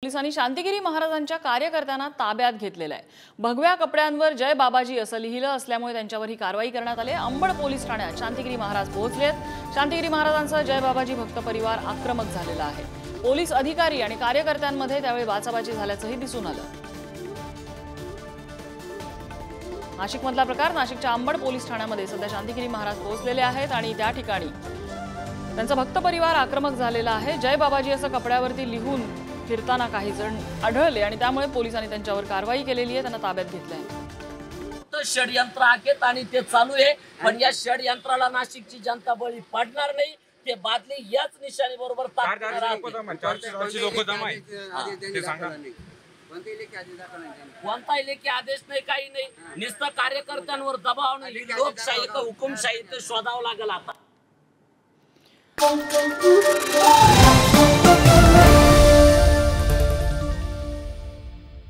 पोलिसांनी शांतिगिरी महाराजांच्या कार्यकर्त्यांना ताब्यात घेतलेला आहे। भगव्या कपड्यांवर जय बाबाजी असं लिहिलं असल्यामुळे त्यांच्यावर ही कारवाई करण्यात आली आहे। अंबड पोलीस ठाण्यात शांतिगिरी महाराज पोहोचलेत। शांतिगिरी महाराजांचा जय बाबाजी भक्त परिवार आक्रमक झालेला आहे। पोलीस अधिकारी आणि कार्यकर्त्यांमध्ये त्यावेळी बाचाबाची झाल्याचंही दिसून आलं। नाशिकमधला प्रकार नाशिकच्या अंबड पोलीस ठाण्यामध्ये सध्या शांतिगिरी महाराज पोहोचलेले आहेत आणि त्या ठिकाणी त्यांचा भक्त परिवार आक्रमक झालेला आहे। जय बाबाजी असं कपड्यावरती लिहून फिरताना काही जण आढळले आणि त्यामुळे पोलिसांनी त्यांच्यावर कारवाई केलेली आहे, त्यांना ताब्यात घेतलंय। तर षडयंत्र आहेत आणि ते चालू आहे, पण या षडयंत्राला नाशिकची जनता बळी पडणार नाही। ते बादली याच निशाणी बरोबर कोणताही लेखी आदेश नाही, काही नाही, नुसतं कार्यकर्त्यांवर दबाव नाही। लोकशाही का हुकुमशाही ते शोधावं लागेल आता।